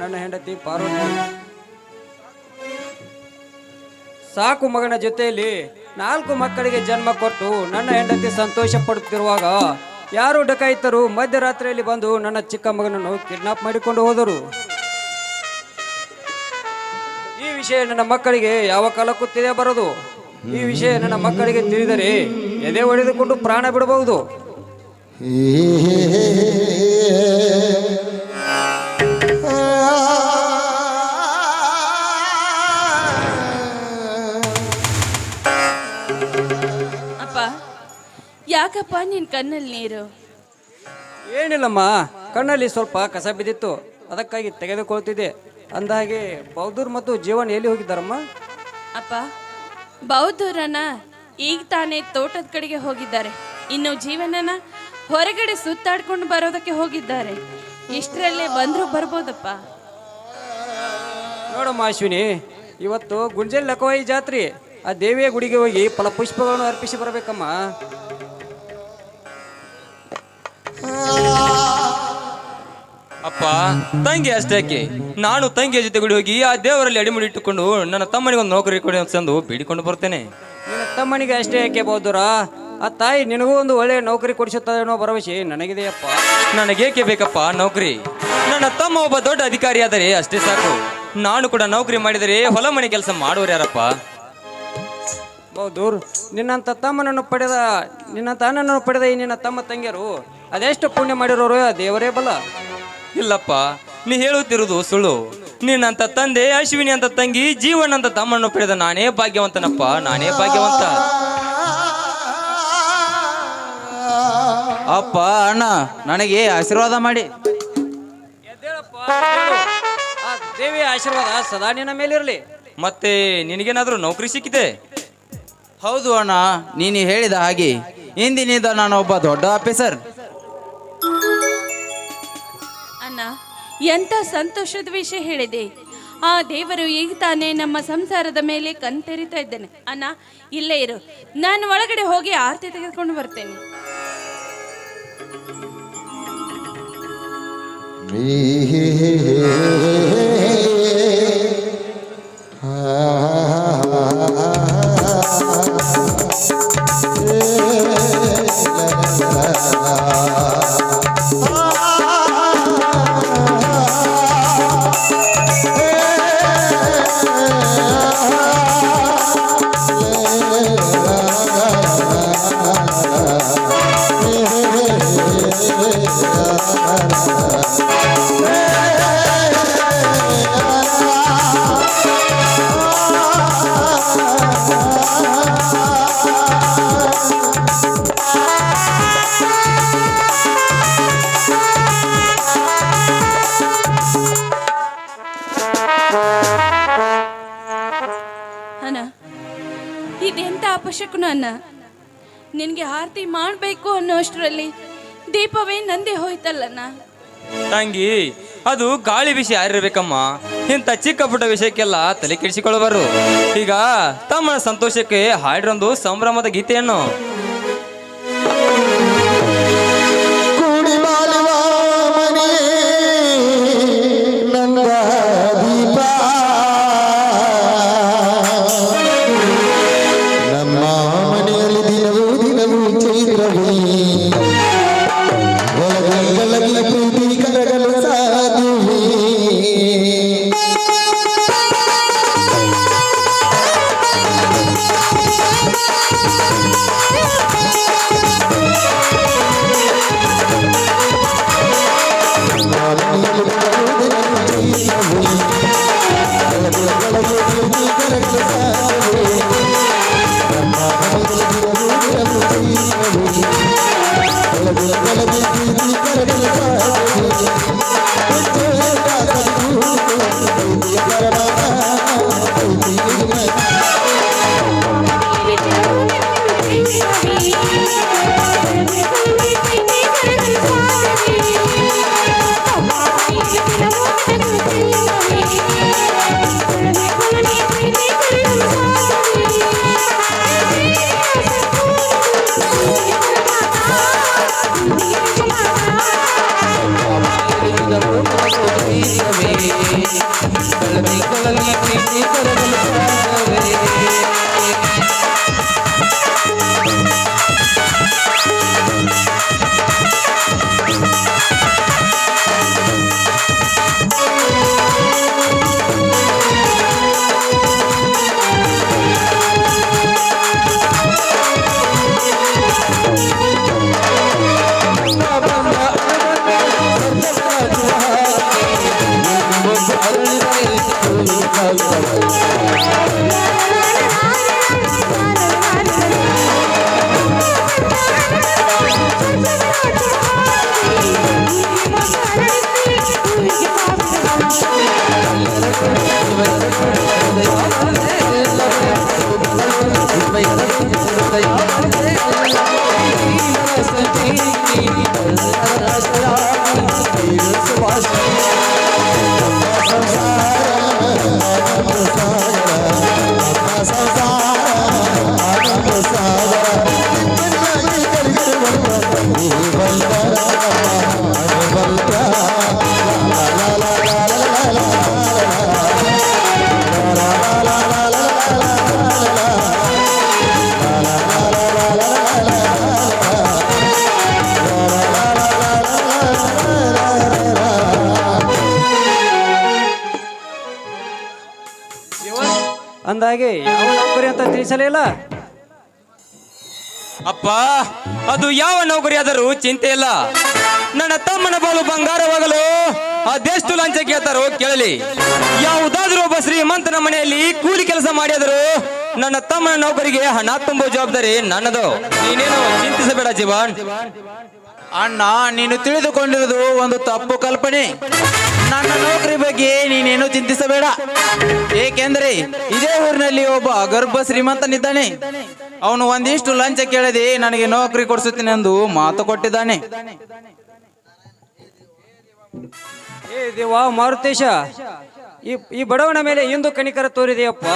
ನನ್ನ ಹೆಂಡತಿ ಪಾರ್ವತಿ ಸಾಕು ಮಗನ ಜೊತೆಯಲ್ಲಿ 4 ಮಕ್ಕಳಿಗೆ ಜನ್ಮ ಕೊಟ್ಟು ನನ್ನ ಹೆಂಡತಿ ಸಂತೋಷ ಪಡುತ್ತಿರುವಾಗ ಯಾರು ಡಕಾಯಿತರು ಮಧ್ಯರಾತ್ರಿಯಲ್ಲಿ ಬಂದು ನನ್ನ ಚಿಕ್ಕ ಮಗನನ್ನು ಕಿಡ್ನಾಪ್ ಮಾಡಿಕೊಂಡು ಹೋದರು. ಈ ವಿಷಯ ನನ್ನ ಮಕ್ಕಳಿಗೆ ಯಾವ ಕಾಲಕ್ಕೂ ತಿಳಿಯಬಾರದು. ಈ ವಿಷಯ ನನ್ನ ಮಕ್ಕಳಿಗೆ ತಿಳಿದರೆ ಎದೆ ಹೊಡೆದುಕೊಂಡು ಪ್ರಾಣ ಬಿಡಬಹುದು. ಯಾಕಪ್ಪ ನಿನ್ ಕಣ್ಣಲ್ಲಿ ನೀರು? ಏನಿಲ್ಲಮ್ಮ, ಕಣ್ಣಲ್ಲಿ ಸ್ವಲ್ಪ ಕಸ ಬಿದ್ದಿತ್ತು, ಅದಕ್ಕಾಗಿ ತೆಗೆದುಕೊಳ್ತಿದ್ದೆ. ಅಂದಹಾಗೆ ಬೌದ್ಧರು ಮತ್ತು ಜೀವನ್ ಎಲ್ಲಿ ಹೋಗಿದ್ದಾರಮ್ಮ? ಅಪ್ಪ, ಬೌದ್ಧರನ್ನ ಈಗ ತಾನೇ ತೋಟದ ಕಡೆಗೆ ಹೋಗಿದ್ದಾರೆ. ಇನ್ನು ಜೀವನನ ಹೊರಗಡೆ ಸುತ್ತಾಡ್ಕೊಂಡು ಬರೋದಕ್ಕೆ ಹೋಗಿದ್ದಾರೆ. ಇಷ್ಟರಲ್ಲೇ ಬಂದ್ರು ಬರ್ಬೋದಪ್ಪ. ನೋಡಮ್ಮ ಅಶ್ವಿನಿ, ಇವತ್ತು ಗುಂಜಲ್ ಲಕವಾಯಿ ಜಾತ್ರೆ. ಆ ದೇವಿಯ ಗುಡಿಗೆ ಹೋಗಿ ಫಲಪುಷ್ಪಗಳನ್ನು ಅರ್ಪಿಸಿ ಬರಬೇಕಮ್ಮ. ಅಪ್ಪ, ತಂಗಿ ಅಷ್ಟೇಕೆ, ನಾನು ತಂಗಿಯ ಜೊತೆಗೂಡಿ ಹೋಗಿ ಆ ದೇವರಲ್ಲಿ ಅಡಿಮುಡಿ ಇಟ್ಟುಕೊಂಡು ನನ್ನ ತಮ್ಮನಿಗೆ ಒಂದು ನೌಕರಿ ಕೊಡಿ ಎಂದು ಬೇಡಿಕೊಂಡು ಬರ್ತೇನೆ. ನಿನ್ನ ತಮ್ಮನಿಗೆ ಅಷ್ಟೇ ಯಾಕೆ ಬೌದ್ಧರ? ಆ ತಾಯಿ ನಿನಗೂ ಒಂದು ಒಳ್ಳೆಯ ನೌಕರಿ ಕೊಡಿಸುತ್ತದೆ ಅನ್ನೋ ಭರವಸೆ ನನಗಿದೆಯಪ್ಪ. ನನಗೇಕೆ ಬೇಕಪ್ಪ ನೌಕರಿ? ನನ್ನ ತಮ್ಮ ಒಬ್ಬ ದೊಡ್ಡ ಅಧಿಕಾರಿಯಾದರೆ ಅಷ್ಟೇ ಸಾಕು. ನಾನು ಕೂಡ ನೌಕರಿ ಮಾಡಿದರೆ ಹೊಲ ಮನೆ ಕೆಲಸ ಮಾಡುವರು ಯಾರಪ್ಪ? ಬೌದ್ಧರು, ನಿನ್ನಂತ ತಮ್ಮನನ್ನು ಪಡೆದ ಈ ನಿನ್ನ ತಮ್ಮ ತಂಗಿಯರು ಅದೆಷ್ಟು ಪುಣ್ಯ ಮಾಡಿರೋರು ದೇವರೇ ಬಲ. ಇಲ್ಲಪ್ಪ, ನೀ ಹೇಳುತ್ತಿರುವುದು ಸುಳ್ಳು. ನಿನ್ನಂತ ತಂದೆ, ಅಶ್ವಿನಿ ಅಂತ ತಂಗಿ, ಜೀವನ್ ಅಂತ ತಮ್ಮನ್ನು ಪಡೆದ ನಾನೇ ಭಾಗ್ಯವಂತನಪ್ಪ, ನಾನೇ ಭಾಗ್ಯವಂತ. ಅಪ್ಪ, ಅಣ್ಣ, ನನಗೆ ಆಶೀರ್ವಾದ ಮಾಡಿ. ಆ ದೇವಿಯ ಆಶೀರ್ವಾದ ಸದಾ ನಿನ್ನ ಮೇಲಿರಲಿ. ಮತ್ತೆ ನಿನಗೇನಾದ್ರೂ ನೌಕರಿ ಸಿಕ್ಕಿದೆ? ಹೌದು ಅಣ್ಣ, ನೀನು ಹೇಳಿದ ಹಾಗೆ ಇಂದಿನಿಂದ ನಾನು ಒಬ್ಬ ದೊಡ್ಡ ಆಫೀಸರ್. ಅಣ್ಣ, ಎಂತ ಸಂತೋಷದ ವಿಷಯ ಹೇಳಿದೆ. ಆ ದೇವರು ಈಗ ತಾನೇ ನಮ್ಮ ಸಂಸಾರದ ಮೇಲೆ ಕಣ್ತೆರಿತಾ ಇದ್ದೇನೆ. ಅಣ್ಣ, ಇಲ್ಲೇ ಇರು, ನಾನು ಒಳಗಡೆ ಹೋಗಿ ಆರತಿ ತೆಗೆದುಕೊಂಡು ಬರ್ತೇನೆ. ಅಣ್ಣ, ಇದೆಂತ ಅಪಶಕುನ ಅಣ್ಣ. ನಿನ್ಗೆ ಆರತಿ ಮಾಡಬೇಕು ಅನ್ನೋ ಅಷ್ಟರಲ್ಲಿ ದೀಪವೇ ನಂದೇ ಹೋಯ್ತಲ್ಲಣ್ಣ. ತಂಗಿ, ಅದು ಗಾಳಿ ವಿಷಯ ಆಗಿರ್ಬೇಕಮ್ಮ. ಇಂಥ ಚಿಕ್ಕ ಪುಟ್ಟ ವಿಷಯಕ್ಕೆಲ್ಲ ತಲೆ ಕೆಡಿಸಿಕೊಳ್ಳಬಾರು. ಈಗ ತಮ್ಮನ ಸಂತೋಷಕ್ಕೆ ಹಾಡಿರೊಂದು ಸಂಭ್ರಮದ ಗೀತೆಯನ್ನು. Hey! ಕೊಳಲಿ ಕೊಳಲಿ ಪ್ರೀತಿ ಕರಗಲು ಸಾಧ್ಯವೇ? ಅಂದಾಗೆ ಯಾವ ನೌಕರಿ ಅಂತ ತಿಳಿಸಲೇ ಇಲ್ಲ. ಅಪ್ಪ, ಅದು ಯಾವ ನೌಕರಿ ಆದರೂ ಚಿಂತೆ ಇಲ್ಲ. ನನ್ನ ತಮ್ಮನ ಬಾಳು ಬಂಗಾರವಾಗಲು ಅದೆಷ್ಟು ಲಂಚ ಕೇಳ್ತಾರೋ ಕೇಳಲಿ. ಯಾವುದಾದ್ರೂ ಒಬ್ಬ ಶ್ರೀಮಂತನ ಮನೆಯಲ್ಲಿ ಕೂಲಿ ಕೆಲಸ ಮಾಡಿದರೂ ನನ್ನ ತಮ್ಮನ ನೌಕರಿಗೆ ಹಣ ತುಂಬುವ ಜವಾಬ್ದಾರಿ ನನ್ನದು. ನೀನೇನು ಚಿಂತಿಸಬೇಡ ಜೀವನ್. ಅಣ್ಣ, ನೀನು ತಿಳಿದುಕೊಂಡಿರುವುದು ಒಂದು ತಪ್ಪು ಕಲ್ಪನೆ. ನನ್ನ ನೌಕರಿ ಬಗ್ಗೆ ನೀನೇನು ಚಿಂತಿಸಬೇಡ. ಏಕೆಂದರೆ ಇದೇ ಊರಿನಲ್ಲಿ ಒಬ್ಬ ಗರ್ಭ ಶ್ರೀಮಂತನಿದ್ದಾನೆ. ಅವನು ಒಂದಿಷ್ಟು ಲಂಚ ಕೇಳದೆ ನನಗೆ ನೌಕರಿ ಕೊಡಿಸುತ್ತೇನೆ ಎಂದು ಮಾತು ಕೊಟ್ಟಿದ್ದಾನೆ. ಏ ದೇವಾ ಮಾರುತೇಶ, ಈ ಬಡವನ ಮೇಲೆ ಇಂದು ಕನಿಕರ ತೋರಿದೆಯಪ್ಪ.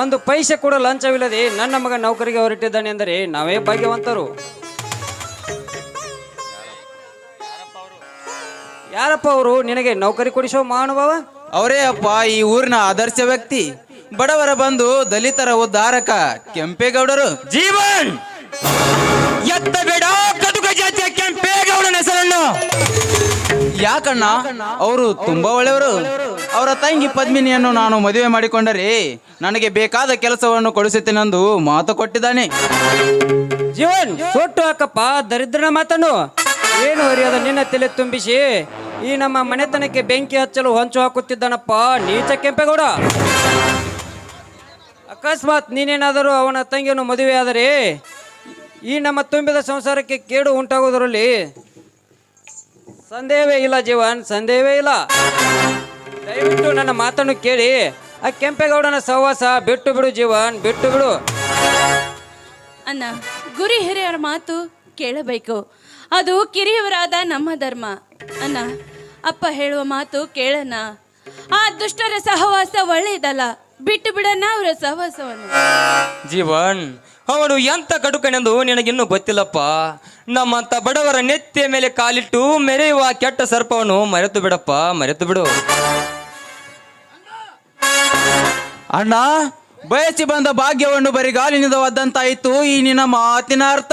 ಒಂದು ಪೈಸೆ ಕೂಡ ಲಂಚವಿಲ್ಲದೆ ನನ್ನ ಮಗ ನೌಕರಿಗೆ ಹೊರಟಿದ್ದಾನೆ ಎಂದರೆ ನಾವೇ ಭಾಗ್ಯವಂತರು. ಯಾರಪ್ಪ ಅವರು ನಿನಗೆ ನೌಕರಿ ಕೊಡಿಸುವ ಮಹಾನುಭಾವ? ಅವರೇ ಅಪ್ಪ ಈ ಊರಿನ ಆದರ್ಶ ವ್ಯಕ್ತಿ, ಬಡವರ ಬಂಧು, ದಲಿತರ ಉದ್ಧಾರಕ ಕೆಂಪೇಗೌಡರು. ಜೀವನ್ ಎತ್ತ ಬೇಡ ಕದುಕ ಜಾತಿಯ ಕೆಂಪೇಗೌಡನ ಹೆಸರನ್ನು. ಯಾಕಣ್ಣ? ಅವರು ತುಂಬಾ ಒಳ್ಳೆಯವರು. ಅವರ ತಂಗಿ ಪದ್ಮಿನಿಯನ್ನು ನಾನು ಮದುವೆ ಮಾಡಿಕೊಂಡರೆ ನನಗೆ ಬೇಕಾದ ಕೆಲಸವನ್ನು ಕೊಡಿಸುತ್ತೇನೆಂದು ಮಾತು ಕೊಟ್ಟಿದ್ದಾನೆ. ಜೀವನ್ ಸೊಟ್ಟು ಹಾಕಪ್ಪ ದರಿದ್ರನ ಮಾತನ್ನು. ಏನು ಅರಿಯದ ನಿನ್ನ ತಲೆ ತುಂಬಿಸಿ ಈ ನಮ್ಮ ಮನೆತನಕ್ಕೆ ಬೆಂಕಿ ಹಚ್ಚಲು ಹೊಂಚು ಹಾಕುತ್ತಿದ್ದಾನಪ್ಪ ನೀಚ ಕೆಂಪೇಗೌಡ. ಅಕಸ್ಮಾತ್ ನೀನೇನಾದರೂ ಅವನ ತಂಗಿಯನ್ನು ಮದುವೆಯಾದರೆ ಈ ನಮ್ಮ ತುಂಬಿದ ಸಂಸಾರಕ್ಕೆ ಕೇಡು ಉಂಟಾಗುವುದರಲ್ಲಿ ಸಂದೇಹವೇ ಇಲ್ಲ ಜೀವನ್, ಸಂದೇಹವೇ ಇಲ್ಲ. ದಯವಿಟ್ಟು ನನ್ನ ಮಾತನ್ನು ಕೇಳಿ ಆ ಕೆಂಪೇಗೌಡನ ಸಹವಾಸ ಬಿಟ್ಟು ಬಿಡು ಜೀವನ್, ಬಿಟ್ಟು ಬಿಡು. ಅಣ್ಣ, ಗುರಿ ಹಿರಿಯರ ಮಾತು ಕೇಳಬೇಕು. ಅದು ಕಿರಿಯವರಾದ ನಮ್ಮ ಧರ್ಮ. ಅಣ್ಣ, ಅಪ್ಪ ಹೇಳುವ ಮಾತು ಕೇಳಣ್ಣ. ಆ ದುಷ್ಟರ ಸಹವಾಸ ಒಳ್ಳೆಯದಲ್ಲ, ಬಿಟ್ಟು ಬಿಡಣ್ಣ ಅವರ ಸಹವಾಸವನ್ನು. ಜೀವನ್, ಅವನು ಎಂತ ಕಡುಕನೆಂದು ನಿನಗಿನ್ನೂ ಗೊತ್ತಿಲ್ಲಪ್ಪ. ನಮ್ಮಂತ ಬಡವರ ನೆತ್ತಿಯ ಮೇಲೆ ಕಾಲಿಟ್ಟು ಮೆರೆಯುವ ಕೆಟ್ಟ ಸರ್ಪವನ್ನು ಮರೆತು ಬಿಡಪ್ಪ, ಮರೆತು ಬಿಡು. ಅಣ್ಣ, ಬಯಸಿ ಬಂದ ಭಾಗ್ಯವನ್ನು ಬರಿಗಾಲಿನಿಂದ ಒದ್ದಂತಾಯಿತು ಈ ನಿನ್ನ ಮಾತಿನ ಅರ್ಥ.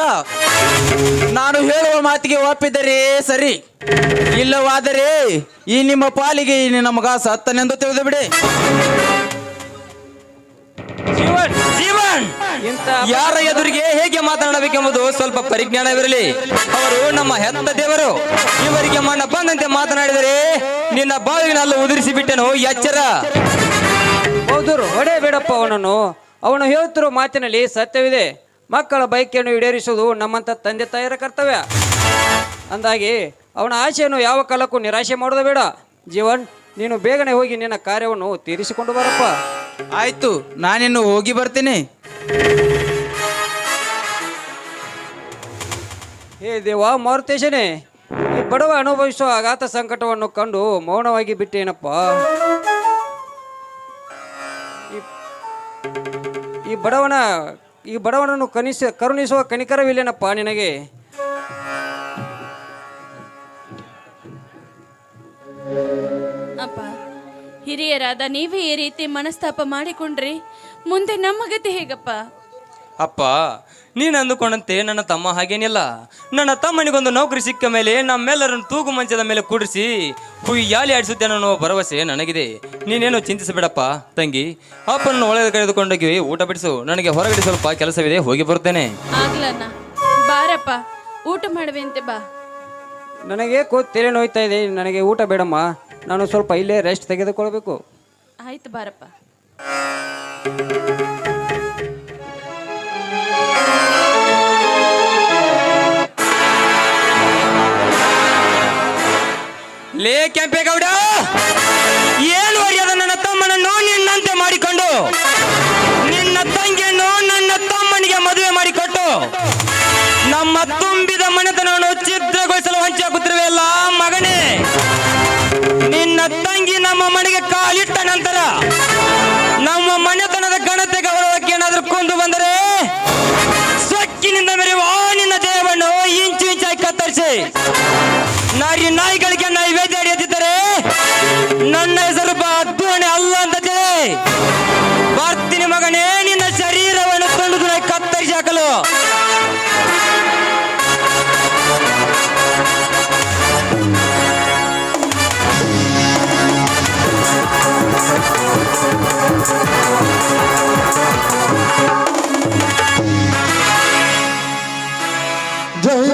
ನಾನು ಹೇಳುವ ಮಾತಿಗೆ ಒಪ್ಪಿದರೆ ಸರಿ, ಇಲ್ಲವಾದರೆ ಈ ನಿಮ್ಮ ಪಾಲಿಗೆ ಈ ನಿನ್ನ ಮಗ ಸತ್ತನೆಂದು ತಿಳಿದು ಬಿಡಿ. ಜೀವನ್, ಜೀವನ್, ಯಾರ ಎದುರಿಗೆ ಹೇಗೆ ಮಾತನಾಡಬೇಕೆಂಬುದು ಸ್ವಲ್ಪ ಪರಿಜ್ಞಾನವಿರಲಿ. ಅವರು ನಮ್ಮ ಹೆತ್ತ ದೇವರು. ಇವರಿಗೆ ಮನ ಬಂದಂತೆ ಮಾತನಾಡಿದರೆ ನಿನ್ನ ಬಾವಿನಲ್ಲೂ ಉದುರಿಸಿ ಬಿಟ್ಟೆನು, ಎಚ್ಚರ. ಹೌದು, ಹೊಡೆಯಬೇಡಪ್ಪ ಅವನನ್ನು. ಅವನು ಹೇಳುತ್ತಿರುವ ಮಾತಿನಲ್ಲಿ ಸತ್ಯವಿದೆ. ಮಕ್ಕಳ ಬಯಕೆಯನ್ನು ಈಡೇರಿಸುವುದು ನಮ್ಮಂಥ ತಂದೆ ತಾಯಿಯರ ಕರ್ತವ್ಯ. ಅಂದಾಗಿ ಅವನ ಆಸೆಯನ್ನು ಯಾವ ಕಾಲಕ್ಕೂ ನಿರಾಶೆ ಮಾಡೋದು ಬೇಡ. ಜೀವನ್, ನೀನು ಬೇಗನೆ ಹೋಗಿ ನಿನ್ನ ಕಾರ್ಯವನ್ನು ತೀರಿಸಿಕೊಂಡು ಬರಪ್ಪ. ಆಯ್ತು, ನಾನಿನ್ನು ಹೋಗಿ ಬರ್ತೀನಿ. ಹೇ ದೇವಾ ಮಾರುತೇಶನೇ, ಈ ಬಡವ ಅನುಭವಿಸುವ ಆಘಾತ ಸಂಕಟವನ್ನು ಕಂಡು ಮೌನವಾಗಿ ಬಿಟ್ಟೇನಪ್ಪ. ಈ ಬಡವನನ್ನು ಕರುಣಿಸುವ ಕನಿಕರವಿಲ್ಲೇನಪ್ಪ ನಿನಗೆ? ಅಪ್ಪ, ಹಿರಿಯರಾದ ನೀವೇ ಈ ರೀತಿ ಮನಸ್ತಾಪ ಮಾಡಿಕೊಂಡ್ರೆ ಮುಂದೆ ನಮ್ಮ ಗತಿ ಹೇಗಪ್ಪ? ಅಪ್ಪ, ನೀನು ಅಂದುಕೊಂಡಂತೆ ನನ್ನ ತಮ್ಮ ಹಾಗೇನಿಲ್ಲ. ನನ್ನ ತಮ್ಮನಿಗೊಂದು ನೌಕರಿ ಸಿಕ್ಕ ಮೇಲೆ ನಮ್ಮೆಲ್ಲರನ್ನು ತೂಗು ಮಂಚದ ಮೇಲೆ ಕೂಡಿಸಿ ಹುಯ್ಯಾಲಿ ಆಡಿಸುತ್ತೇನೆ ಅನ್ನೋ ಭರವಸೆ ನನಗಿದೆ. ನೀನೇನು ಚಿಂತಿಸಬೇಡಪ್ಪ ತಂಗಿ. ಅಪ್ಪನನ್ನು ಒಳಗೆ ಕರೆದುಕೊಂಡೋಗಿ ಊಟ ಬಿಡಿಸು. ನನಗೆ ಹೊರಗಡೆ ಸ್ವಲ್ಪ ಕೆಲಸವಿದೆ, ಹೋಗಿ ಬರುತ್ತೇನೆ. ಆಗ್ಲಣ್ಣ, ಬಾರಪ್ಪ, ಊಟ ಮಾಡುವಂತೆ ಬಾ. ನನಗೆ ತಲೆ ನೋಯ್ತಾ ಇದೆ, ನನಗೆ ಊಟ ಬೇಡಮ್ಮ. ನಾನು ಸ್ವಲ್ಪ ಇಲ್ಲೇ ರೆಸ್ಟ್ ತೆಗೆದುಕೊಳ್ಬೇಕು. ಆಯ್ತು ಬಾರಪ್ಪ. ಲೇ ಕೆಂಪೇಗೌಡ, ಏನು ಮರ್ಯಾದ ನನ್ನ ತಮ್ಮನನ್ನು ನಿನ್ನಂತೆ ಮಾಡಿಕೊಂಡು ನಿನ್ನ ತಂಗಿಯನ್ನು ನನ್ನ ತಮ್ಮನಿಗೆ ಮದುವೆ ಮಾಡಿಕೊಟ್ಟು ನಮ್ಮ ತುಂಬಿದ ಮನೆತನವನ್ನು ಛಿದ್ರಗೊಳಿಸಲು ಹಂಚಾಗುತ್ತಿರುವೆಯಲ್ಲ ಮಗನೇ. ನಿನ್ನ ತಂಗಿ ನಮ್ಮ ಮನೆಗೆ ಕಾಲಿಟ್ಟ ನಂತರ ನಮ್ಮ ಮನೆತನದ ಘನತೆ ಗೌರವಕ್ಕೆ ಏನಾದರೂ ಕುಂದು ಬಂದರೆ ಸೊಕ್ಕಿನಿಂದ ಮೆರೆಯುವ ನಿನ್ನ ದೇಹವನ್ನು ಇಂಚು ಇಂಚಾಗಿ ಕತ್ತರಿಸಿ ನಾಯಿಗಳಿಗೆ ನೈವೇದ್ಯ ಹಿಡಿಯುತ್ತಿದ್ದರೆ ನನ್ನ ಹೆಸರು ಅದ್ದೂಣೆ ಅಲ್ಲ ಅಂತ ತಿಳಿ. ಬರ್ತೀನಿ ಮಗನೇ, ನಿನ್ನ ಶರೀರವನ್ನು ತುಂಡು ತುಂಡಾಗಿ ಕತ್ತರಿಸಿ ಹಾಕಲು. ಜಯ